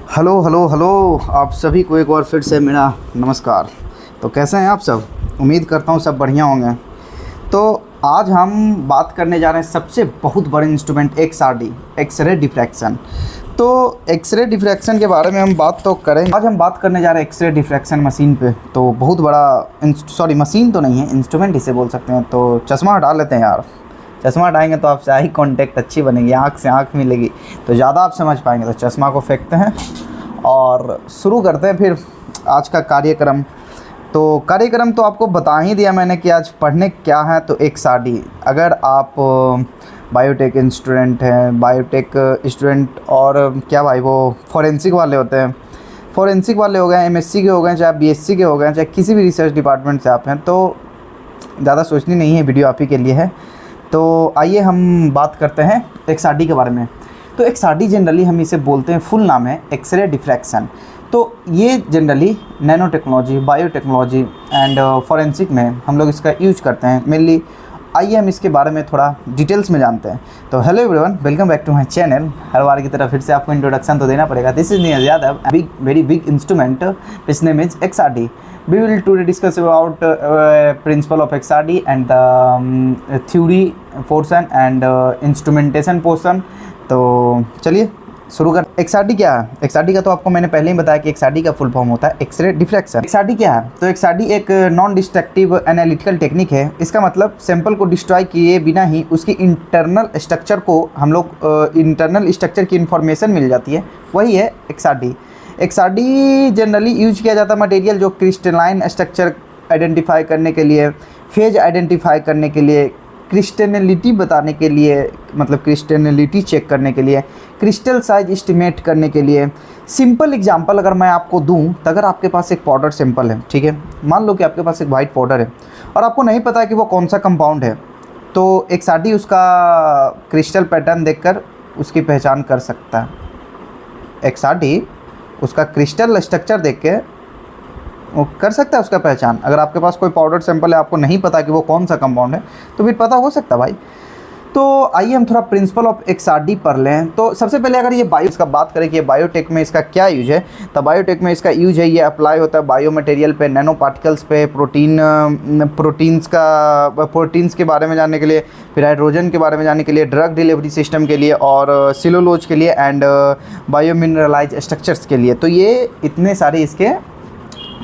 Hello hello hello. आप सभी को एक बार फिर से मेरा नमस्कार। तो कैसे हैं आप सब? उम्मीद करता हूँ सब बढ़िया होंगे। तो आज हम बात करने जा रहे हैं सबसे बहुत बड़े इंस्ट्रूमेंट एक्सआरडी, एक्सरे डिफ्रैक्शन। तो एक्सरे डिफ्रैक्शन के बारे में हम बात तो करेंगे। आज हम बात करने जा रहे हैं एक्सरे डिफ्रैक्शन मशीन पे। तो बहुत बड़ा सॉरी मशीन तो नहीं है, इंस्ट्रूमेंट इसे बोल सकते हैं। तो चश्मा हटा लेते हैं यार। चश्मा हटाएंगे तो आपसे आई कांटेक्ट अच्छी बनेगी, आँख से आँख मिलेगी तो ज़्यादा आप समझ पाएंगे। तो चश्मा को फेंकते हैं और शुरू करते हैं फिर आज का कार्यक्रम। तो कार्यक्रम तो आपको बता ही दिया मैंने कि आज पढ़ने क्या है। तो एक्सआरडी, अगर आप बायोटेक स्टूडेंट हैं, बायोटेक स्टूडेंट और क्या भाई वो फॉरेंसिक वाले होते हैं, फॉरेंसिक वाले हो गए, एमएससी के हो गए, चाहे बीएससी के हो गए, चाहे किसी भी रिसर्च डिपार्टमेंट से आप हैं, तो ज़्यादा सोचनी नहीं है, वीडियो आप ही के लिए है। तो आइए हम बात करते हैं एक्सआरडी के बारे में। तो एक्सआरडी जनरली हम इसे बोलते हैं, फुल नाम है एक्सरे डिफ्रैक्शन। तो ये generally nano technology, biotechnology and forensic में हम लोग इसका यूज करते हैं मेनली। आइए हम इसके बारे में थोड़ा डिटेल्स में जानते हैं। तो hello everyone, welcome back to my channel. हर बार की तरह फिर से आपको इंट्रोडक्शन तो देना पड़ेगा। This is Neeraj Yadav, big very big instrument, its name is XRD. We will today discuss about principle of XRD and the theory portion and instrumentation portion। तो चलिए शुरू कर। एक्सआरडी क्या है? एक्सआरडी का तो आपको मैंने पहले ही बताया कि एक्सआरडी का फुल फॉर्म होता है एक्सरे डिफ्रैक्शन। एक्सआरडी क्या है? तो एक्सआरडी एक नॉन डिस्ट्रक्टिव एनालिटिकल टेक्निक है। इसका मतलब सैंपल को डिस्ट्रॉय किए बिना ही उसकी इंटरनल स्ट्रक्चर को हम लोग इंटरनल स्ट्रक्चर की इन्फॉर्मेशन मिल जाती है, वही है एक्सआरडी। एक्सआरडी जनरली यूज किया जाता है मटेरियल जो क्रिस्टलाइन स्ट्रक्चर आइडेंटिफाई करने के लिए, फेज आइडेंटिफाई करने के लिए, क्रिस्टलिटी बताने के लिए, मतलब क्रिस्टलिटी चेक करने के लिए, क्रिस्टल साइज एस्टिमेट करने के लिए। सिंपल एग्जांपल अगर मैं आपको दूं, तो अगर आपके पास एक पाउडर सैंपल है, ठीक है, मान लो कि आपके पास एक वाइट पाउडर है और आपको नहीं पता कि वो कौन सा कंपाउंड है, तो एक्सआरडी उसका क्रिस्टल पैटर्न देखकर उसकी पहचान कर सकता है। एक्सआरडी उसका क्रिस्टल स्ट्रक्चर देख के वो कर सकता है उसका पहचान। अगर आपके पास कोई पाउडर सैंपल है, आपको नहीं पता कि वो कौन सा कंपाउंड है, तो फिर पता हो सकता है भाई। तो आइए हम थोड़ा प्रिंसिपल ऑफ एक्सआरडी पढ़ लें। तो सबसे पहले अगर ये बायो का बात करें कि ये बायोटेक में इसका क्या यूज है, तो बायोटेक में इसका यूज है, ये अप्लाई होता है बायो मटेरियल पे, नैनो पार्टिकल्स पे, प्रोटीन्स के बारे में जानने के लिए, फिर हाइड्रोजन के बारे में जानने के लिए, ड्रग डिलीवरी सिस्टम के लिए और सेलुलोज के लिए एंड बायो मिनरलाइज स्ट्रक्चर्स के लिए। तो ये इतने सारे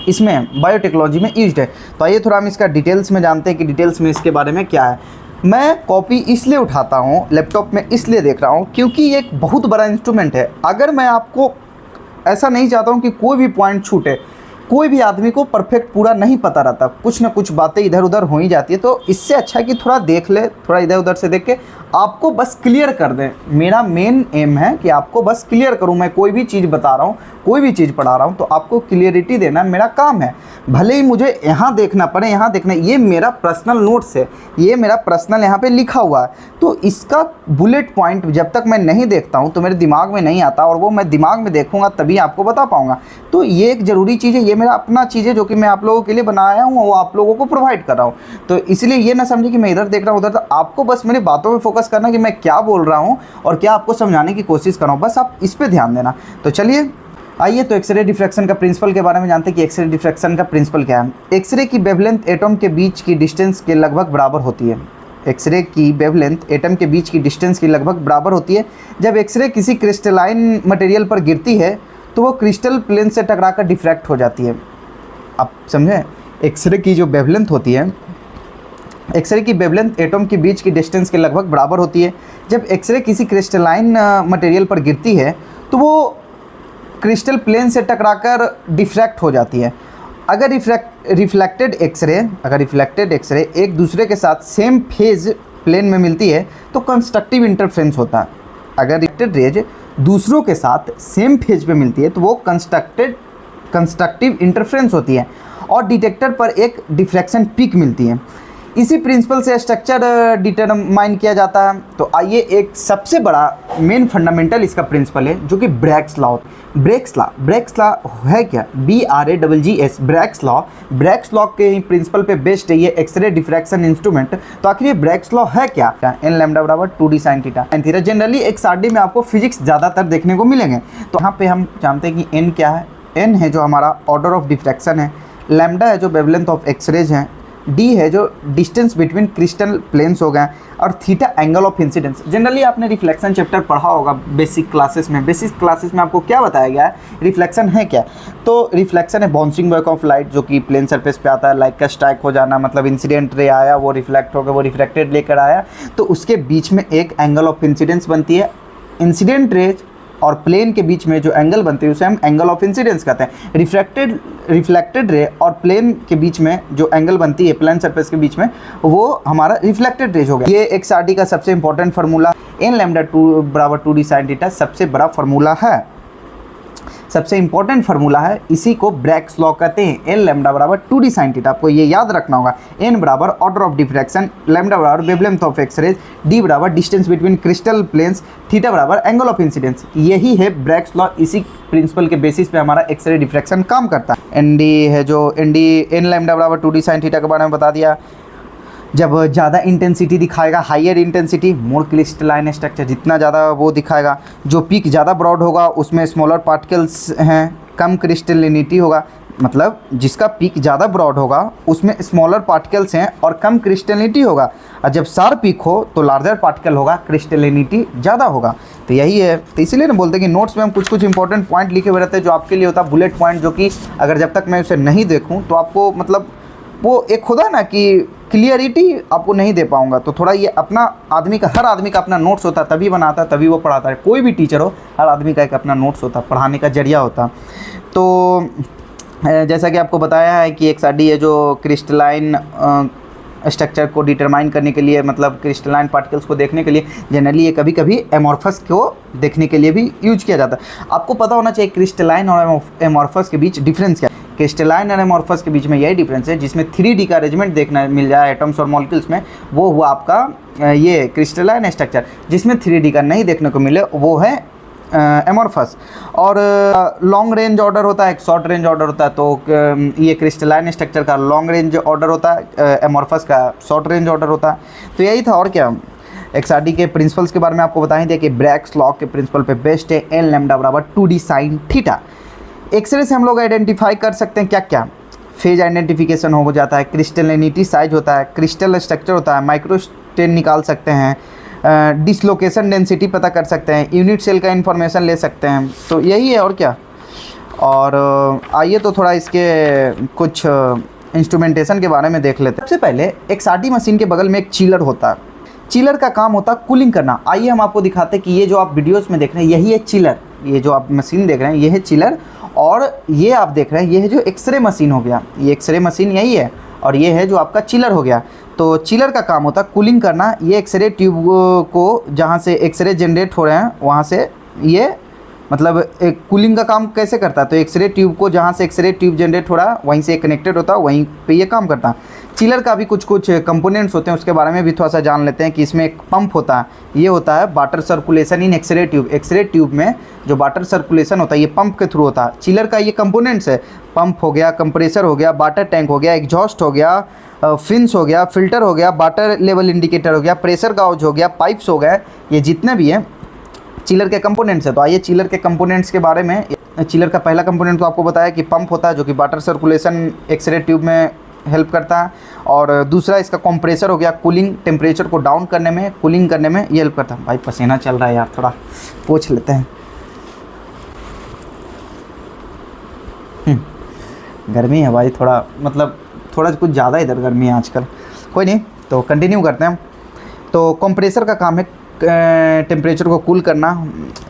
इसमें बायोटेक्नोलॉजी में यूज्ड है। तो आइए थोड़ा हम इसका डिटेल्स में जानते हैं कि डिटेल्स में इसके बारे में क्या है। मैं कॉपी इसलिए उठाता हूँ, लैपटॉप में इसलिए देख रहा हूँ क्योंकि ये एक बहुत बड़ा इंस्ट्रूमेंट है। अगर मैं आपको ऐसा नहीं चाहता हूँ कि कोई भी पॉइंट छूटे, कोई भी आदमी को परफेक्ट पूरा नहीं पता रहता, कुछ ना कुछ बातें इधर उधर हो ही जाती है। तो इससे अच्छा है कि थोड़ा देख ले, थोड़ा इधर उधर से देख के आपको बस क्लियर कर दें। मेरा मेन एम है कि आपको बस क्लियर करूं। मैं कोई भी चीज़ बता रहा हूं, कोई भी चीज़ पढ़ा रहा हूं, तो आपको क्लियरिटी देना मेरा काम है। भले ही मुझे यहाँ देखना पड़े, यहाँ देखना, ये मेरा पर्सनल नोट्स है, ये मेरा पर्सनल यहाँ पे लिखा हुआ है। तो इसका बुलेट पॉइंट जब तक मैं नहीं देखता हूँ तो मेरे दिमाग में नहीं आता, और वो मैं दिमाग में देखूँगा तभी आपको बता पाऊँगा। तो ये एक ज़रूरी चीज़ है, ये मेरा अपना चीज़ है जो कि मैं आप लोगों के लिए बनाया हूँ, वो आप लोगों को प्रोवाइड कर रहा हूँ। तो इसलिए ये ना समझे कि मैं इधर देख रहा हूँ उधर। तो आपको बस मेरी बातों पे फोकस करना कि मैं क्या बोल रहा हूँ और क्या आपको समझाने की कोशिश कर रहा हूँ, बस आप इस पे ध्यान देना। तो चलिए आइए तो एक्सरे डिफ्रैक्शन का प्रिंसिपल के बारे में जानते हैं कि एक्सरे डिफ्रैक्शन का प्रिंसिपल क्या है। एक्सरे की वेवलेंथ एटम के बीच की डिस्टेंस के लगभग बराबर होती है। एक्सरे की वेवलेंथ एटम के बीच की डिस्टेंस की लगभग बराबर होती है। जब एक्सरे किसी क्रिस्टलाइन मटेरियल पर गिरती है तो वो क्रिस्टल प्लेन से टकराकर डिफ्रैक्ट हो जाती है। आप समझें, एक्सरे की जो वेवलेंथ होती है, एक्सरे की वेवलेंथ एटम के बीच की डिस्टेंस के लगभग बराबर होती है। जब एक्सरे किसी क्रिस्टलाइन मटेरियल पर गिरती है तो वो क्रिस्टल प्लेन से टकराकर डिफ्रैक्ट हो जाती है। अगर रिफ्लेक्टेड एक्सरे एक दूसरे के साथ सेम फेज प्लेन में मिलती है तो कंस्ट्रक्टिव इंटरफेरेंस होता है। अगर रिफ्लेक्टेड रेज दूसरों के साथ सेम फेज पे मिलती है तो वो कंस्ट्रक्टिव इंटरफेरेंस होती है और डिटेक्टर पर एक डिफ्रैक्शन पीक मिलती है। इसी प्रिंसिपल से स्ट्रक्चर डिटरमाइन किया जाता है। तो आइए एक सबसे बड़ा मेन फंडामेंटल इसका प्रिंसिपल है जो कि ब्रैग्स लॉ। ब्रैग्स लॉ है क्या? BRAGGS Bragg's law. Bragg's law के प्रिंसिपल पे बेस्ड है ये एक्सरे डिफ्रैक्शन इंस्ट्रूमेंट। तो आखिर ये ब्रैग्स लॉ है क्या? n लैम्डा बराबर 2d sin theta. Generally XRD में आपको फिजिक्स ज़्यादातर देखने को मिलेंगे। तो यहाँ पे हम जानते हैं कि n क्या है। n है जो हमारा ऑर्डर ऑफ डिफ्रैक्शन है, लैम्डा है जो वेवलेंथ ऑफ एक्सरेज है, d है जो डिस्टेंस बिटवीन क्रिस्टल प्लेन्स हो गए, और theta angle of incidence. Generally आपने रिफ्लेक्शन चैप्टर पढ़ा होगा बेसिक क्लासेस में। बेसिक क्लासेस में आपको क्या बताया गया है, रिफ्लेक्शन है क्या? तो रिफ्लेक्शन है बाउंसिंग बैक ऑफ लाइट जो कि प्लेन सरफेस पे आता है। लाइट का स्ट्राइक हो जाना, मतलब इंसिडेंट रे आया, वो रिफ्लेक्ट हो गया, वो रिफ्लेक्टेड लेकर आया, तो उसके बीच में एक एंगल ऑफ इंसिडेंस बनती है। इंसिडेंट रेज और प्लेन के बीच में जो एंगल बनती है उसे हम एंगल ऑफ इंसिडेंस कहते हैं। रिफ्लेक्टेड रे और प्लेन के बीच में जो एंगल बनती है प्लेन सरफेस के बीच में, वो हमारा रिफ्लेक्टेड रेज हो गया। ये XRD का सबसे इंपॉर्टेंट फार्मूला n लैम्डा 2 बराबर 2d sin थीटा सबसे बड़ा फार्मूला है, सबसे इंपॉर्टेंट फार्मूला है। इसी को ब्रैग्स लॉ कहते हैं। n लैम्डा बराबर 2d sin थीटा, आपको ये याद रखना होगा। n बराबर ऑर्डर ऑफ डिफ्रैक्शन, लैम्डा बराबर वेवलेंथ ऑफ एक्सरेज, d बराबर distance between crystal planes, theta बराबर एंगल ऑफ इंसिडेंस। यही है ब्रैग्स लॉ। इसी प्रिंसिपल के बेसिस पे हमारा एक्सरे डिफ्रैक्शन काम करता है। nd है जो n लैम्डा बराबर 2d sin थीटा के बारे में बता दिया। जब ज़्यादा इंटेंसिटी दिखाएगा, हाइयर इंटेंसिटी, मोर क्रिस्टलाइन स्ट्रक्चर, जितना ज़्यादा वो दिखाएगा। जो पीक ज़्यादा ब्रॉड होगा उसमें स्मॉलर पार्टिकल्स हैं, कम क्रिस्टलिनिटी होगा। मतलब जिसका पीक ज़्यादा ब्रॉड होगा उसमें स्मॉलर पार्टिकल्स हैं और कम क्रिस्टलिनिटी होगा, और जब शार्प पीक हो तो लार्जर पार्टिकल होगा, क्रिस्टलिनिटी ज़्यादा होगा। तो यही है। तो इसीलिए ना बोलते हैं कि नोट्स में हम कुछ इंपॉर्टेंट पॉइंट लिखे हुए रहते हैं जो आपके लिए होता है बुलेट पॉइंट, जो कि अगर जब तक मैं उसे नहीं देखूँ तो आपको मतलब वो एक खुदा ना कि क्लियरिटी आपको नहीं दे पाऊंगा। तो थोड़ा ये अपना आदमी का, हर आदमी का अपना नोट्स होता है, तभी बनाता है, तभी वो पढ़ाता है। कोई भी टीचर हो, हर आदमी का एक अपना नोट्स होता है, पढ़ाने का जरिया होता। तो जैसा कि आपको बताया है कि XRD है जो क्रिस्टलाइन स्ट्रक्चर को डिटरमाइन करने के लिए, मतलब क्रिस्टलाइन पार्टिकल्स को देखने के लिए, जनरली ये कभी कभी एमॉर्फस को देखने के लिए भी यूज किया जाता है। आपको पता होना चाहिए क्रिस्टलाइन और एमॉर्फस के बीच डिफरेंस क्या है। क्रिस्टलाइन और एमॉर्फस के बीच में यही डिफरेंस है, जिसमें 3D का अरेंजमेंट देखना मिल जाए एटम्स और मॉलिक्यूल्स में, वो हुआ आपका ये क्रिस्टलाइन स्ट्रक्चर। जिसमें 3D का नहीं देखने को मिले वो है एमॉर्फस। और लॉन्ग रेंज ऑर्डर होता है, एक शॉर्ट रेंज ऑर्डर होता है। तो ये क्रिस्टलाइन स्ट्रक्चर का लॉन्ग रेंज ऑर्डर होता है, एमॉर्फस का शॉर्ट रेंज ऑर्डर होता है। तो यही था, और क्या। XRD के प्रिंसिपल्स के बारे में आपको बता ही दिया कि ब्रैग्स लॉ के प्रिंसिपल पे बेस्ड है n लैम्डा बराबर 2d sin थीटा। एक्सरे से हम लोग आइडेंटिफाई कर सकते हैं क्या क्या, फेज आइडेंटिफिकेशन हो जाता है, क्रिस्टलिनिटी साइज होता है, क्रिस्टल स्ट्रक्चर होता है, माइक्रोस्टेन निकाल सकते हैं, डिसलोकेशन डेंसिटी पता कर सकते हैं, यूनिट सेल का इन्फॉर्मेशन ले सकते हैं। तो यही है, और क्या। और आइए तो थोड़ा इसके कुछ इंस्ट्रूमेंटेशन के बारे में देख लेते हैं। सबसे पहले XRD मशीन के बगल में एक चिलर होता है। चिलर का काम होता है कूलिंग करना। आइए हम आपको दिखाते हैं कि ये जो आप वीडियोस में देख रहे हैं यही है चिलर। ये जो आप मशीन देख रहे हैं ये है चिलर, और ये आप देख रहे हैं ये है जो एक्सरे मशीन हो गया। ये एक्सरे मशीन यही है, और ये है जो आपका चिलर हो गया। तो चिलर का काम होता है कूलिंग करना। ये एक्सरे ट्यूब को, जहाँ से एक्सरे जनरेट हो रहे हैं वहाँ से ये मतलब एक कूलिंग का काम कैसे करता है। तो एक्सरे ट्यूब को, जहाँ से एक्सरे ट्यूब जनरेट हो रहा है वहीं से कनेक्टेड होता है, वहीं पे ये काम करता है। चिलर का भी कुछ कंपोनेंट्स होते हैं, उसके बारे में भी थोड़ा सा जान लेते हैं कि इसमें एक पंप होता है। ये होता है water circulation in X ray tube. X ray tube में जो वाटर सर्कुलेशन होता है ये पंप के थ्रू होता है। चिलर का ये कंपोनेंट्स है, पंप हो गया, कंप्रेसर हो गया, वाटर टैंक हो गया, एग्जॉस्ट हो गया, फिन्स हो गया, फिल्टर हो गया, वाटर लेवल इंडिकेटर हो गया, प्रेशर गाउज हो गया, पाइप्स हो गए। ये जितने भी हैं चिलर के कंपोनेंट्स है। तो आइए चिलर के कंपोनेंट्स के बारे में। चिलर का पहला कंपोनेंट तो आपको बताया कि पंप होता है जो कि वाटर सर्कुलेशन एक्सरे ट्यूब में हेल्प करता है, और दूसरा इसका कंप्रेसर हो गया, कूलिंग, टेम्परेचर को डाउन करने में, कूलिंग करने में ये हेल्प करता है। भाई पसीना चल रहा है यार, थोड़ा पोंछ लेते हैं। गर्मी है भाई, थोड़ा मतलब थोड़ा कुछ ज़्यादा इधर गर्मी है आजकल। कोई नहीं, तो कंटिन्यू करते हैं। तो कंप्रेसर का काम है टेम्परेचर को कूल करना।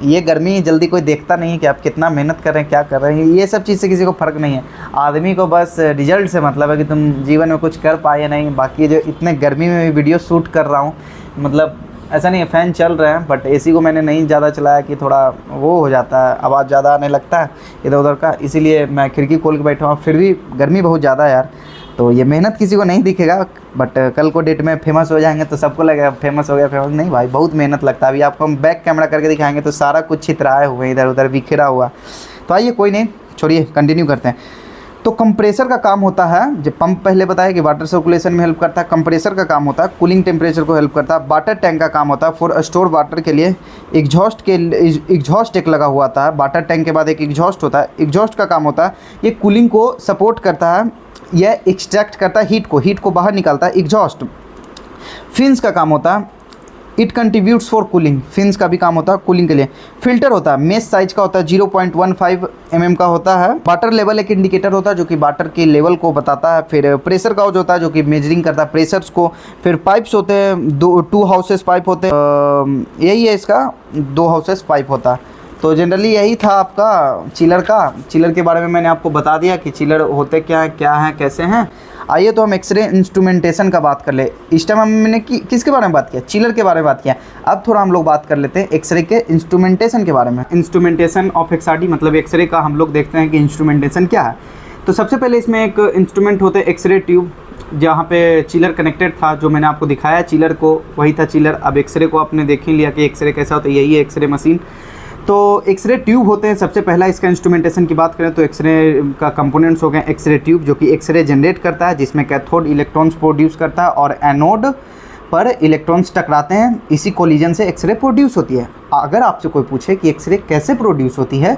ये गर्मी जल्दी कोई देखता नहीं है कि आप कितना मेहनत कर रहे हैं, क्या कर रहे हैं। ये सब चीज़ से किसी को फ़र्क नहीं है। आदमी को बस रिजल्ट से मतलब है कि तुम जीवन में कुछ कर पाए या नहीं। बाकी जो इतने गर्मी में भी वीडियो शूट कर रहा हूँ, मतलब ऐसा नहीं है, फ़ैन चल रहे हैं, बट AC को मैंने नहीं ज़्यादा चलाया कि थोड़ा वो हो जाता है, आवाज़ ज़्यादा आने लगता है इधर उधर का, इसीलिए मैं खिड़की खोल के बैठा हूँ। फिर भी गर्मी बहुत ज़्यादा है यार। तो ये मेहनत किसी को नहीं दिखेगा, बट कल को डेट में फेमस हो जाएंगे तो सबको लगेगा फेमस हो गया, फेमस नहीं भाई, बहुत मेहनत लगता है। अभी आपको हम बैक कैमरा करके दिखाएंगे तो सारा कुछ छितराए हुए इधर उधर बिखरा हुआ। तो आइए कोई नहीं, छोड़िए, कंटिन्यू करते हैं। तो कंप्रेसर का काम होता है, जब पंप पहले बताया कि वाटर सर्कुलेशन में हेल्प करता है, कंप्रेसर का काम होता है कूलिंग टेम्परेचर को हेल्प करता है। वाटर टैंक का काम होता है फॉर स्टोर वाटर के लिए एग्जॉस्ट एक लगा हुआ आता है। वाटर टैंक के बाद एक एग्जॉस्ट होता है, एग्जॉस्ट का काम होता है ये कूलिंग को सपोर्ट करता है, यह एक्सट्रैक्ट करता है हीट को बाहर निकालता है एग्जॉस्ट। फिन्स का काम होता है it contributes for cooling, fins का भी काम होता है कूलिंग के लिए। फिल्टर होता है मेश साइज का होता है 0.15 mm का होता है। वाटर लेवल एक इंडिकेटर होता है जो कि वाटर के लेवल को बताता है। फिर प्रेशर काउच होता है जो कि मेजरिंग करता है प्रेशर्स को। फिर पाइप्स होते हैं, टू हाउसेस पाइप होते हैं, यही है इसका, 2 हाउसेस पाइप होता है। तो जनरली यही था आपका चिलर का। चिलर के बारे में मैंने आपको बता दिया कि चिलर होते क्या हैं कैसे हैं। आइए तो हम एक्सरे इंस्ट्रूमेंटेशन का बात कर ले। इस टाइम हमने किसके बारे में बात किया, चिलर के बारे में बात किया। अब थोड़ा हम लोग बात कर लेते हैं एक्सरे के इंस्ट्रूमेंटेशन के बारे में। इंस्ट्रूमेंटेशन ऑफ एक्सआरडी मतलब एक्सरे का हम लोग देखते हैं कि इंस्ट्रूमेंटेशन क्या है। तो सबसे पहले इसमें एक इंस्ट्रूमेंट होता है एक्सरे ट्यूब, जहाँ पे चिलर कनेक्टेड था, जो मैंने आपको दिखाया चिलर को, वही था चिलर। अब एक्सरे को आपने देख ही लिया कि एक्सरे कैसा होता है, यही है एक्सरे मशीन। तो एक्सरे ट्यूब होते हैं। सबसे पहला इसका इंस्ट्रूमेंटेशन की बात करें तो एक्सरे का कंपोनेंट्स हो गए एक्सरे ट्यूब, जो कि एक्सरे जनरेट करता है, जिसमें कैथोड इलेक्ट्रॉन्स प्रोड्यूस करता है और एनोड पर इलेक्ट्रॉन्स टकराते हैं, इसी कोलिजन से एक्सरे प्रोड्यूस होती है। अगर आपसे कोई पूछे कि एक्सरे कैसे प्रोड्यूस होती है,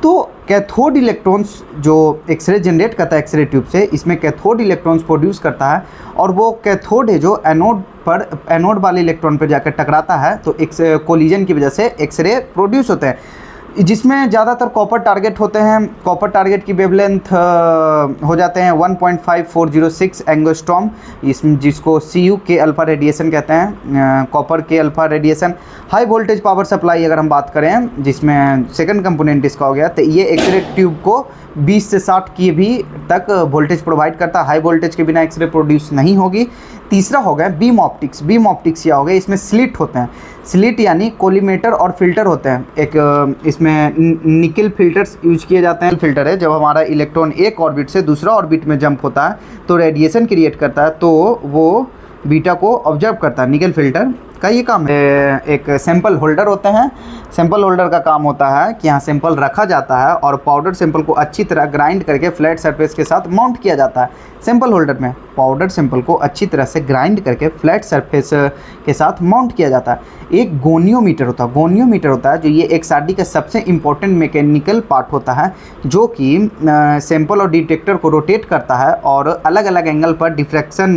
तो कैथोड इलेक्ट्रॉन्स जो एक्सरे जनरेट करता है एक्सरे ट्यूब से, इसमें कैथोड इलेक्ट्रॉन्स प्रोड्यूस करता है और वो कैथोड है जो एनोड वाले इलेक्ट्रॉन पर जाकर टकराता है, तो कोलिजन की वजह से एक्सरे प्रोड्यूस होते हैं, जिसमें ज़्यादातर कॉपर टारगेट होते हैं। कॉपर टारगेट की वेवलेंथ हो जाते हैं 1.5406 एंगस्ट्रॉम, जिसको CU के अल्फ़ा रेडिएशन कहते हैं, कॉपर के alpha radiation. High voltage power supply अगर हम बात करें, जिसमें सेकंड कंपोनेंट इसका हो गया, तो ये एक्सरे ट्यूब को 20 से 60 की भी तक वोल्टेज प्रोवाइड करता है। हाई वोल्टेज के बिना एक्सरे प्रोड्यूस नहीं होगी। तीसरा हो गया बीम ऑप्टिक्स। बीम ऑप्टिक्स क्या हो गया, इसमें स्लिट होते हैं, स्लिट यानी कोलिमेटर और फिल्टर होते हैं। एक इसमें निकल फिल्टर्स यूज किए जाते हैं। फिल्टर है जब हमारा इलेक्ट्रॉन एक ऑर्बिट से दूसरा ऑर्बिट में जंप होता है तो रेडिएशन क्रिएट करता है, तो वो बीटा को ऑब्जर्व करता है। निकल फिल्टर का ये काम है। एक सैंपल होल्डर होते हैं। सैंपल होल्डर का काम होता है कि यहाँ सैंपल रखा जाता है और पाउडर सैंपल को अच्छी तरह ग्राइंड करके फ्लैट सरफेस के साथ माउंट किया जाता है। सैंपल होल्डर में पाउडर सैंपल को अच्छी तरह से ग्राइंड करके फ्लैट सरफेस के साथ माउंट किया जाता है। एक गोनियोमीटर होता है। गोनियोमीटर होता है जो ये एक्सआरडी का सबसे इम्पोर्टेंट मैकेनिकल पार्ट होता है, जो कि सैंपल और डिटेक्टर को रोटेट करता है और अलग अलग एंगल पर डिफ्रैक्शन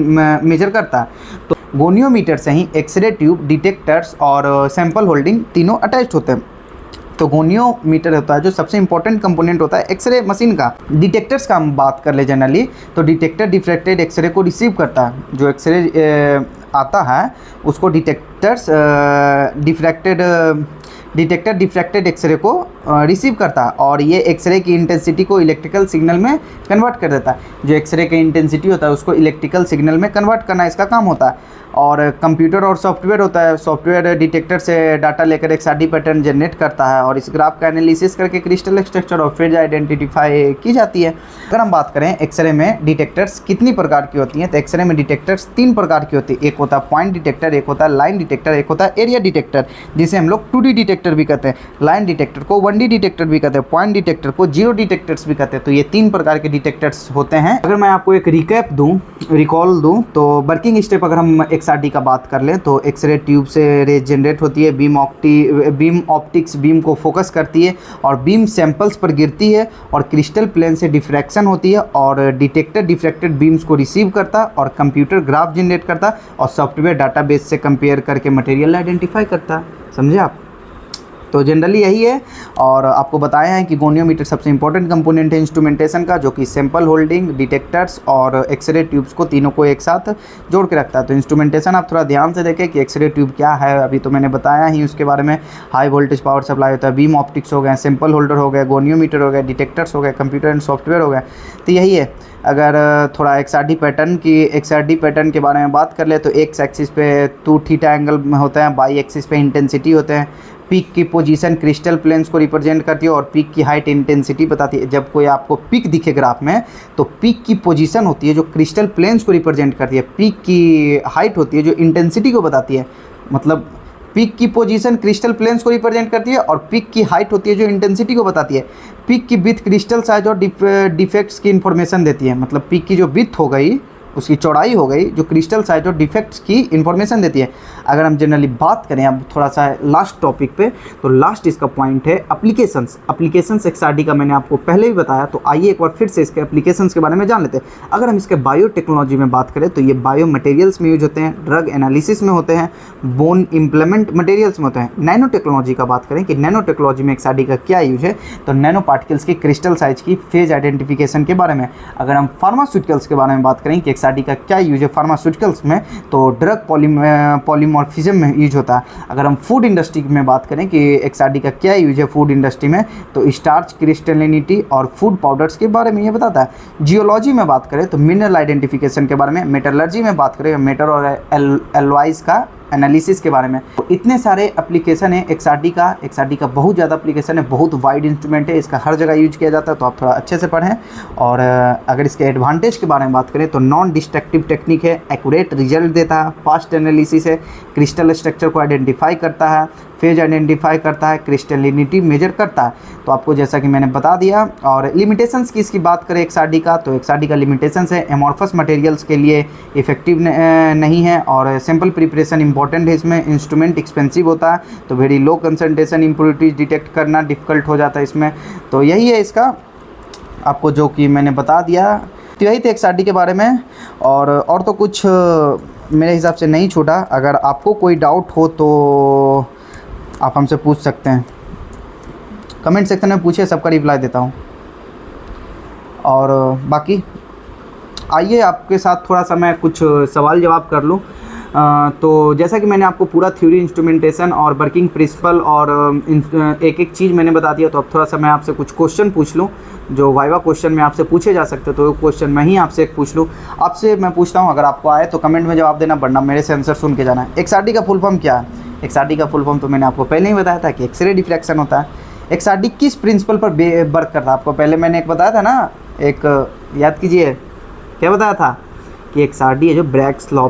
मेजर करता है। तो गोनियोमीटर से ही एक्सरे ट्यूब, डिटेक्टर्स और सैंपल होल्डिंग तीनों अटैच्ड होते हैं। तो गोनियोमीटर होता है जो सबसे इंपॉर्टेंट कंपोनेंट होता है एक्सरे मशीन का। डिटेक्टर्स का हम बात कर ले जनरली, तो डिटेक्टर डिफ्रैक्टेड एक्सरे को रिसीव करता है। जो एक्सरे आता है उसको डिटेक्टर डिफ्रैक्टेड एक्सरे को रिसीव करता है और ये एक्सरे की इंटेंसिटी को इलेक्ट्रिकल सिग्नल में कन्वर्ट कर देता है। जो एक्सरे की इंटेंसिटी होता है उसको इलेक्ट्रिकल सिग्नल में कन्वर्ट करना इसका काम होता है। और कंप्यूटर और सॉफ्टवेयर होता है। सॉफ्टवेयर डिटेक्टर से डाटा लेकर एक्सआरडी पैटर्न जनरेट करता है और इस ग्राफ का एनालिसिस करके क्रिस्टल स्ट्रक्चर और फेज आइडेंटिफाई की जाती है। अगर हम बात करें एक्सरे में डिटेक्टर्स कितनी प्रकार की होती हैं, तो एक्सरे में डिटेक्टर्स 3 प्रकार की होती है। एक होता है पॉइंट डिटेक्टर, एक होता है लाइन डिटेक्टर, एक होता है एरिया डिटेक्टर, जिसे हम लोग 2D डिटेक्टर भी कहते हैं। लाइन डिटेक्टर को 1D डिटेक्टर भी कहते हैं, पॉइंट डिटेक्टर को 0 डिटेक्टर्स भी कहते हैं। तो ये 3 प्रकार के डिटेक्टर्स होते हैं। अगर मैं आपको एक रिकॉल दूँ तो वर्किंग स्टेप अगर हम एक्सआरडी का बात कर लें तो एक्सरे ट्यूब से रेज जनरेट होती है। बीम ऑप्टिक्स बीम को फोकस करती है और बीम सैंपल्स पर गिरती है और क्रिस्टल प्लेन से डिफ्रैक्शन होती है और डिटेक्टर डिफ्रैक्टेड बीम्स को रिसीव करता है और कंप्यूटर ग्राफ जनरेट करता है और सॉफ्टवेयर डाटाबेस से कंपेयर करके मटेरियल आइडेंटिफाई करता है। समझे आप? तो जनरली यही है। और आपको बताया है कि गोनियोमीटर सबसे इंपॉर्टेंट कंपोनेंट है इंस्ट्रूमेंटेशन का, जो कि सैंपल होल्डिंग, डिटेक्टर्स और एक्सरे ट्यूब्स को तीनों को एक साथ जोड़ के रखता है। तो इंस्ट्रूमेंटेशन आप थोड़ा ध्यान से देखें कि एक्सरे ट्यूब क्या है, अभी तो मैंने बताया ही उसके बारे में। हाई वोल्टेज पावर सप्लाई होता है, बीम ऑप्टिक्स हो गए, सैंपल होल्डर हो गए, गोनियोमीटर हो गए, डिटेक्टर्स हो गए, कंप्यूटर एंड सॉफ्टवेयर हो गए। तो यही है। अगर थोड़ा एक्सआरडी पैटर्न के बारे में बात कर ले तो एक्स एक्सिस पे 2 थीटा एंगल में होते हैं, बाई एक्सिस पे इंटेंसिटी होते हैं, पीक की पोजीशन क्रिस्टल प्लेन्स को रिप्रेजेंट करती है और पीक की हाइट इंटेंसिटी बताती है। जब कोई आपको पीक दिखे ग्राफ में तो पीक की पोजीशन होती है जो क्रिस्टल प्लेन्स को रिप्रेजेंट करती है, पीक की हाइट होती है जो इंटेंसिटी को बताती है। मतलब पीक की पोजीशन क्रिस्टल प्लेन्स को रिप्रेजेंट करती है और पीक की हाइट होती है जो इंटेंसिटी को बताती है। पीक की विड्थ क्रिस्टल साइज और डिफेक्ट्स की इन्फॉर्मेशन देती है। मतलब पीक की जो विड्थ हो गई, उसकी चौड़ाई हो गई, जो क्रिस्टल साइज और डिफेक्ट्स की इन्फॉर्मेशन देती है। अगर हम जनरली बात करें अब थोड़ा सा लास्ट टॉपिक पे, तो लास्ट इसका पॉइंट है एप्लीकेशंस। एप्लीकेशंस एक्सआरडी का मैंने आपको पहले भी बताया, तो आइए एक बार फिर से इसके एप्लीकेशंस के बारे में जान लेते हैं। अगर हम इसके बायोटेक्नोलॉजी में बात करें तो ये बायो मटेरियल्स में यूज होते हैं, ड्रग एनालिसिस में होते हैं, बोन इम्प्लीमेंट मटेरियल्स में होते हैं। नैनो टेक्नोलॉजी का बात करें कि नैनो टेक्नोलॉजी में एक्सआरडी का क्या यूज है, तो नैनो पार्टिकल्स की क्रिस्टल साइज की फेज आइडेंटिफिकेशन के बारे में। अगर हम फार्मास्यूटिकल्स के बारे में बात करें कि एक्सआरडी का क्या यूज है फार्मास्यूटिकल्स में, तो ड्रग पॉलीमॉर्फिज्म में यूज होता है। अगर हम फूड इंडस्ट्री में बात करें कि एक्सआरडी का क्या यूज है फूड इंडस्ट्री में, तो स्टार्च क्रिस्टलिनिटी और फूड पाउडर्स के बारे में ये बताता है। जियोलॉजी में बात करें तो मिनरल आइडेंटिफिकेशन के बारे में। मेटलर्जी में बात करें मेटल और एलॉयज का एनालिसिस के बारे में। तो इतने सारे एप्लीकेशन है एक्सआरडी का बहुत ज़्यादा एप्लीकेशन है, बहुत वाइड इंस्ट्रूमेंट है, इसका हर जगह यूज किया जाता है। तो आप थोड़ा अच्छे से पढ़ें। और अगर इसके एडवांटेज के बारे में बात करें तो नॉन डिस्ट्रक्टिव टेक्निक है, एक्यूरेट रिजल्ट देता है, फास्ट एनालिसिस है, क्रिस्टल स्ट्रक्चर को आइडेंटिफाई करता है, फेज आइडेंटिफाई करता है, क्रिस्टलिनिटी मेजर करता है। तो आपको जैसा कि मैंने बता दिया। और लिमिटेशंस की इसकी बात करें एक्सआरडी का, तो एक्सआरडी का लिमिटेशंस है एमॉर्फस मटेरियल्स के लिए इफेक्टिव नहीं है और सिंपल प्रिपरेशन इंपॉर्टेंट है इसमें। इंस्ट्रूमेंट एक्सपेंसिव होता है, तो very low concentration impurities detect करना डिफ़िकल्ट हो जाता है इसमें। तो यही है इसका, आपको जो कि मैंने बता दिया। तो यही थे एक्सआरडी के बारे में। और तो कुछ मेरे हिसाब से नहीं छूटा। अगर आपको कोई डाउट हो तो आप हमसे पूछ सकते हैं, कमेंट सेक्शन में पूछिए, सबका रिप्लाई देता हूँ। और बाकी आइए आपके साथ थोड़ा सा मैं कुछ सवाल जवाब कर लूँ। तो जैसा कि मैंने आपको पूरा थ्योरी, इंस्ट्रूमेंटेशन और वर्किंग प्रिंसिपल और एक एक चीज़ मैंने बता दिया। तो अब थोड़ा सा मैं आपसे कुछ क्वेश्चन पूछ लूँ जो वाइवा क्वेश्चन में आपसे पूछे जा सकते। तो क्वेश्चन मैं ही आपसे एक पूछ लूँ, आपसे मैं पूछता हूँ, अगर आपको आए तो कमेंट में जवाब देना, वरना मेरे से आंसर सुन के जाना है। एक्सआरडी का फुल फॉर्म क्या है? एक्सआरडी का फुल फॉर्म तो मैंने आपको पहले ही बताया था कि एक्सरे डिफ्रैक्शन होता है। एक्सआरडी किस प्रिंसिपल पर वर्क करता है? आपको पहले मैंने एक बताया था ना, एक याद कीजिए, क्या बताया था कि एक्सआरडी है जो ब्रैग्स लॉ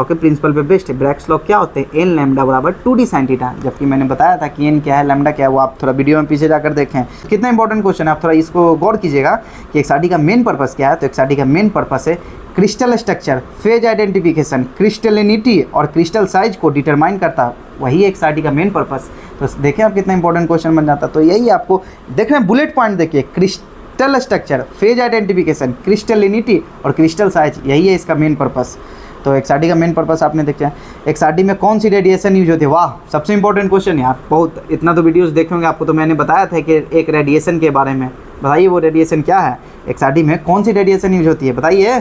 के प्रिंसिपल पे बेस्ड है। ब्रैग्स लॉ क्या होते हैं? एन लैम्डा बराबर 2d sin थीटा। जबकि मैंने बताया था कि एन क्या है, लैम्डा क्या है, वो आप थोड़ा वीडियो में पीछे जाकर देखें। कितना इंपॉर्टेंट क्वेश्चन है, आप थोड़ा इसको गौर कीजिएगा कि एक्सआरडी का मेन पर्पस क्या है। तो एक्सआरडी का मेन पर्पस है क्रिस्टल स्ट्रक्चर, फेज आइडेंटिफिकेशन, क्रिस्टलिनिटी और क्रिस्टल साइज को डिटरमाइन करता है, वही एक्सआरडी का मेन पर्पस। तो देखें आप कितना इंपॉर्टेंट क्वेश्चन बन जाता है। तो यही आपको देखना है, बुलेट पॉइंट देखिए, क्रिस्टल स्ट्रक्चर, फेज आइडेंटिफिकेशन, क्रिस्टलिनिटी और क्रिस्टल साइज, यही है इसका मेन पर्पस। तो एक्सआरडी का मेन पर्पस आपने देखा है। एक्सआरडी में कौन सी रेडिएशन यूज होती है? वाह, सबसे इंपॉर्टेंट क्वेश्चन यार, बहुत इतना तो वीडियोस देखे होंगे आपको, तो मैंने बताया था कि एक रेडिएशन के बारे में। बताइए वो रेडिएशन क्या है? एक्सआरडी में कौन सी रेडिएशन यूज होती है बताइए।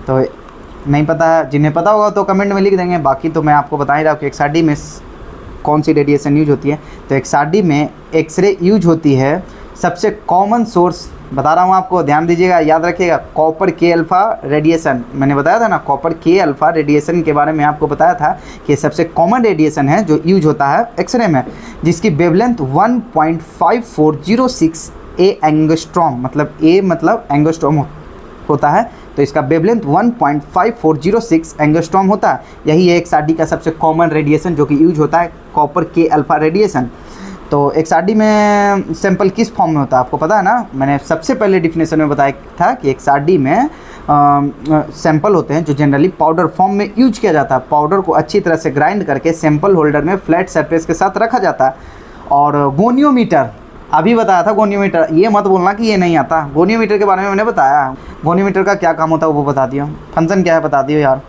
तो नहीं पता, जिन्हें पता होगा तो कमेंट में लिख देंगे, बाकी तो मैं आपको बता ही रहा हूँ कि एक्सआरडी में कौन सी रेडिएशन यूज होती है। तो एक्सआरडी में एक्सरे यूज होती है। सबसे कॉमन सोर्स बता रहा हूँ आपको, ध्यान दीजिएगा, याद रखिएगा, कॉपर के अल्फ़ा रेडिएशन। मैंने बताया था ना, कॉपर के अल्फ़ा रेडिएशन के बारे में आपको बताया था कि सबसे कॉमन रेडिएशन है जो यूज होता है एक्सरे में, जिसकी वेवलेंथ 1.5406 एंगस्ट्रॉम, मतलब ए मतलब एंगस्ट्रॉम होता है। तो इसका वेवलेंथ 1.5406 एंगस्ट्रॉम होता है। यही है एक्सआरडी का सबसे कॉमन रेडिएशन जो कि यूज होता है, कॉपर के अल्फ़ा रेडिएशन। तो एक्सआरडी में सैंपल किस फॉर्म में होता है आपको पता है ना? मैंने सबसे पहले डिफिनेशन में बताया था कि एक्सआरडी में सैंपल होते हैं जो जनरली पाउडर फॉर्म में यूज किया जाता है। पाउडर को अच्छी तरह से ग्राइंड करके सैंपल होल्डर में फ्लैट सरफेस के साथ रखा जाता है। और गोनियोमीटर, अभी बताया था गोनियोमीटर, ये मत बोलना कि ये नहीं आता। गोनियोमीटर के बारे में मैंने बताया, गोनियोमीटर का क्या काम होता है वो बता दियो, फंक्शन क्या है बता दियो यार।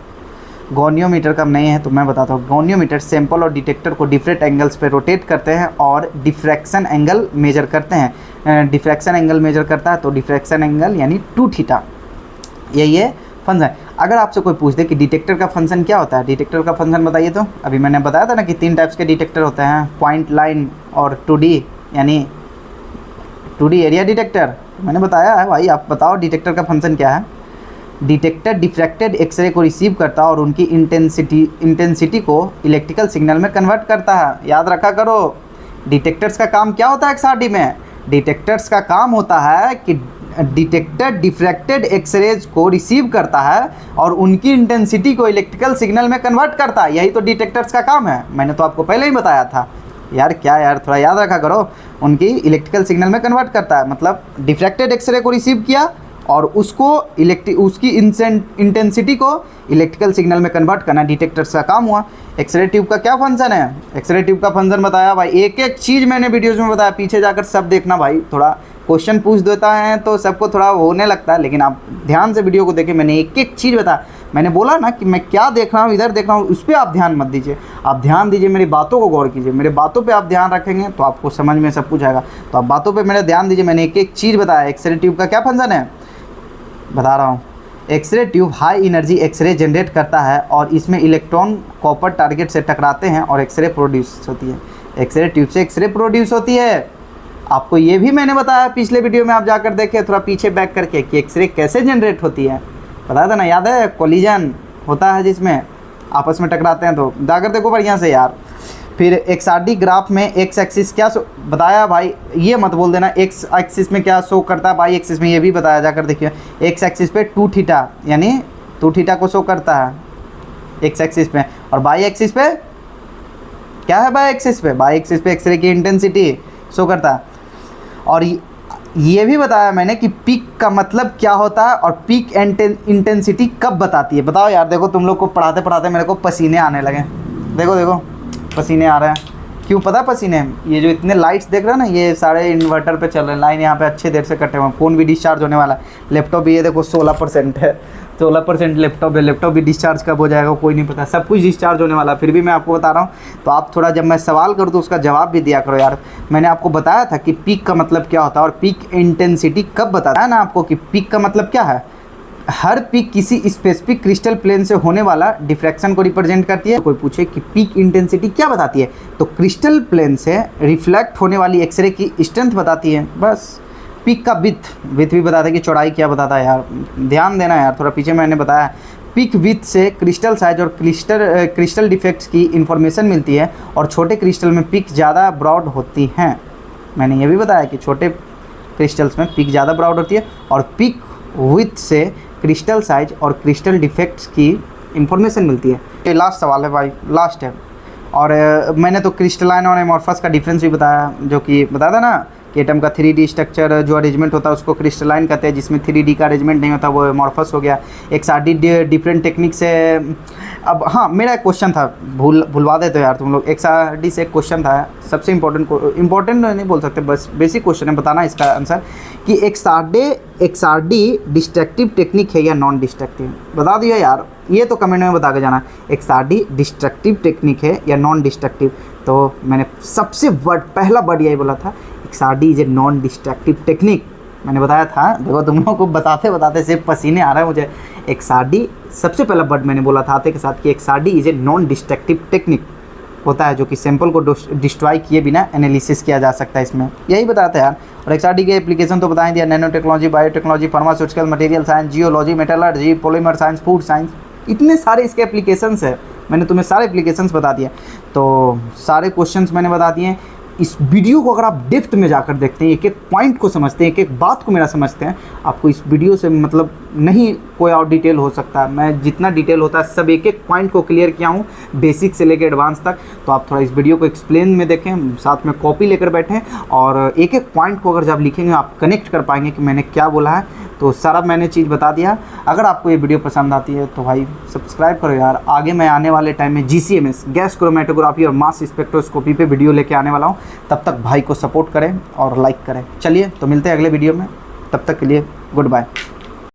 गोनियोमीटर का नहीं है तो मैं बताता हूँ। गोनियोमीटर सैंपल और डिटेक्टर को डिफरेंट एंगल्स पे रोटेट करते हैं और डिफ्रैक्शन एंगल मेजर करते हैं। डिफ्रैक्शन एंगल मेजर करता है, तो डिफ्रैक्शन एंगल यानी 2 थीटा, यही है फंक्शन। अगर आपसे कोई पूछ दे कि डिटेक्टर का फंक्शन क्या होता है, डिटेक्टर का फंक्शन बताइए, तो अभी मैंने बताया था ना कि 3 टाइप्स के डिटेक्टर होते हैं, पॉइंट, लाइन और 2D यानी 2D एरिया डिटेक्टर। मैंने बताया है भाई, आप बताओ डिटेक्टर का फंक्शन क्या है। डिटेक्टर डिफ्रैक्टेड एक्सरे को रिसीव करता है और उनकी इंटेंसिटी को इलेक्ट्रिकल सिग्नल में कन्वर्ट करता है। याद रखा करो, डिटेक्टर्स का काम क्या होता है XRD में? डिटेक्टर्स का काम होता है कि डिटेक्टर डिफ्रैक्टेड एक्सरेज को रिसीव करता है और उनकी इंटेंसिटी को इलेक्ट्रिकल सिग्नल में कन्वर्ट करता है। यही तो डिटेक्टर्स का काम है, मैंने तो आपको पहले ही बताया था। यार क्या यार, थोड़ा याद रखा करो। उनकी इलेक्ट्रिकल सिग्नल में कन्वर्ट करता है, मतलब डिफ्रैक्टेड एक्सरे को रिसीव किया और उसको उसकी इंटेंसिटी को इलेक्ट्रिकल सिग्नल में कन्वर्ट करना डिटेक्टर्स का काम हुआ। एक्सरे ट्यूब का क्या फंक्शन है? एक्सरे ट्यूब का फंक्शन बताया भाई, एक एक चीज़ मैंने वीडियोज़ में बताया, पीछे जाकर सब देखना भाई। थोड़ा क्वेश्चन पूछ देता है तो सबको थोड़ा होने लगता है, लेकिन आप ध्यान से वीडियो को देखें। मैंने एक एक चीज़ बताया, मैंने बोला ना कि मैं क्या देख रहा हूँ, इधर देख रहा हूँ, उस पर आप ध्यान मत दीजिए। आप ध्यान दीजिए, मेरी बातों को गौर कीजिए। मेरे बातों पे आप ध्यान रखेंगे तो आपको समझ में सब कुछ आएगा। तो आप बातों पे मेरा ध्यान दीजिए, मैंने एक एक चीज़ बताया। एक्सरे ट्यूब का क्या फंक्शन है बता रहा हूँ। X ray tube high energy X ray generate करता है और इसमें इलेक्ट्रॉन कॉपर टारगेट से टकराते हैं और एक्सरे प्रोड्यूस होती है। एक्सरे ट्यूब से एक्सरे प्रोड्यूस होती है। आपको ये भी मैंने बताया पिछले वीडियो में, आप जाकर देखें थोड़ा पीछे बैक करके, कि एक्सरे कैसे जनरेट होती है। बताया था ना, याद है? कोलिजन होता है जिसमें आपस में टकराते हैं, तो जाकर देखो बढ़िया से यार। फिर XRD ग्राफ में एक्स एक्सिस क्या बताया भाई, ये मत बोल देना एक्स एक्सिस में क्या शो करता है, वाई एक्सिस में ये भी बताया, जाकर देखिए। एक्स एक्सिस पे 2 थीटा यानी 2 थीटा को शो करता है एक्स एक्सिस पे, और वाई एक्सिस पे क्या है? वाई एक्सिस पे एक्सरे की इंटेंसिटी शो करता है। और ये भी बताया मैंने कि पीक का मतलब क्या होता है और पीक इंटेंसिटी कब बताती है। बताओ यार, देखो तुम लोग को पढ़ाते पढ़ाते मेरे को पसीने आने लगे। देखो देखो पसीने आ रहे हैं, क्यों पता पसीने? ये जो इतने लाइट्स देख रहे हो ना, ये सारे इन्वर्टर पे चल रहे हैं। लाइन यहाँ पे अच्छे देर से कटे हुए हैं। फ़ोन भी डिस्चार्ज होने वाला है। लैपटॉप भी ये देखो 16% है, 16% लैपटॉप है। लैपटॉप भी डिस्चार्ज कब हो जाएगा कोई नहीं पता, सब कुछ डिस्चार्ज होने वाला है। फिर भी मैं आपको बता रहा हूँ, तो आप थोड़ा जब मैं सवाल करूँ तो उसका जवाब भी दिया करो यार। मैंने आपको बताया था कि पीक का मतलब क्या होता है और पीक इंटेंसिटी कब बताता है ना आपको, कि पीक का मतलब क्या है। हर पीक किसी स्पेसिफिक क्रिस्टल प्लेन से होने वाला डिफ्रैक्शन को रिप्रेजेंट करती है। कोई पूछे कि पीक इंटेंसिटी क्या बताती है, तो क्रिस्टल प्लेन से रिफ्लेक्ट होने वाली एक्सरे की स्ट्रेंथ बताती है, बस। पीक का विथ भी बताता है कि चौड़ाई क्या बताता है यार। ध्यान देना यार, थोड़ा पीछे मैंने बताया। पीक विथ से क्रिस्टल साइज और क्रिस्टल डिफेक्ट्स की इंफॉर्मेशन मिलती है, और छोटे क्रिस्टल में पीक ज़्यादा ब्रॉड होती हैं। मैंने ये भी बताया कि छोटे क्रिस्टल्स में पीक ज़्यादा ब्रॉड होती है, और पीक विथ से क्रिस्टल साइज और क्रिस्टल डिफेक्ट्स की इंफॉर्मेशन मिलती है। ये लास्ट सवाल है भाई, लास्ट है। और मैंने तो क्रिस्टलाइन और एमॉर्फस का डिफरेंस भी बताया, जो कि बताया था ना कि एटम का 3D स्ट्रक्चर जो अरेंजमेंट होता है उसको क्रिस्टलाइन कहते हैं, जिसमें 3D का अरेंजमेंट नहीं होता वो एमॉर्फस हो गया। XRD डिफरेंट टेक्निक से। अब हाँ, मेरा एक क्वेश्चन था, भूलवा देते हो यार तुम लोग। XRD से एक क्वेश्चन था, सबसे इंपॉर्टेंट नहीं बोल सकते, बस बेसिक क्वेश्चन है, बताना इसका आंसर कि XRD डिस्ट्रक्टिव टेक्निक है या नॉन डिस्ट्रक्टिव। बता दिया यार, ये तो कमेंट में बता के जाना। XRD डिस्ट्रक्टिव टेक्निक है या नॉन डिस्ट्रक्टिव। तो मैंने सबसे पहला वर्ड यही बोला था, XRD is a non destructive technique. मैंने बताया था, देखो तुम लोगों को बताते बताते सिर्फ पसीने आ रहे हैं मुझे। XRD सबसे पहला वर्ड मैंने बोला था आते के साथ कि XRD is a non destructive technique होता है, जो कि सैंपल को डिस्ट्रॉय किए बिना एनालिसिस किया जा सकता है। इसमें यही बताते हैं यार। और XRD के एप्लीकेशन तो बता ही दिया, nano technology, biotechnology, pharmaceutical, material science, geology, metallurgy, polymer science, food science, इतने सारे इसके एप्लीकेशंस है। मैंने तुम्हें सारे एप्लीकेशंस बता दिए, तो सारे क्वेश्चंस मैंने बता दिए। इस वीडियो को अगर आप डेप्थ में जाकर देखते हैं, एक एक पॉइंट को समझते हैं, एक एक बात को मेरा समझते हैं, आपको इस वीडियो से मतलब नहीं कोई और डिटेल हो सकता है। मैं जितना डिटेल होता है सब एक एक पॉइंट को क्लियर किया हूँ, बेसिक से लेकर एडवांस तक। तो आप थोड़ा इस वीडियो को एक्सप्लेन में देखें, साथ में कॉपी लेकर बैठें, और एक एक पॉइंट को अगर जब लिखेंगे आप कनेक्ट कर पाएंगे कि मैंने क्या बोला है। तो सारा मैंने चीज़ बता दिया। अगर आपको ये वीडियो पसंद आती है तो भाई सब्सक्राइब करो यार। आगे मैं आने वाले टाइम में GCMS, गैस क्रोमेटोग्राफी और मास स्पेक्ट्रोस्कोपी पे वीडियो लेके आने वाला हूँ। तब तक भाई को सपोर्ट करें और लाइक करें। चलिए तो मिलते हैं अगले वीडियो में, तब तक के लिए गुड बाय।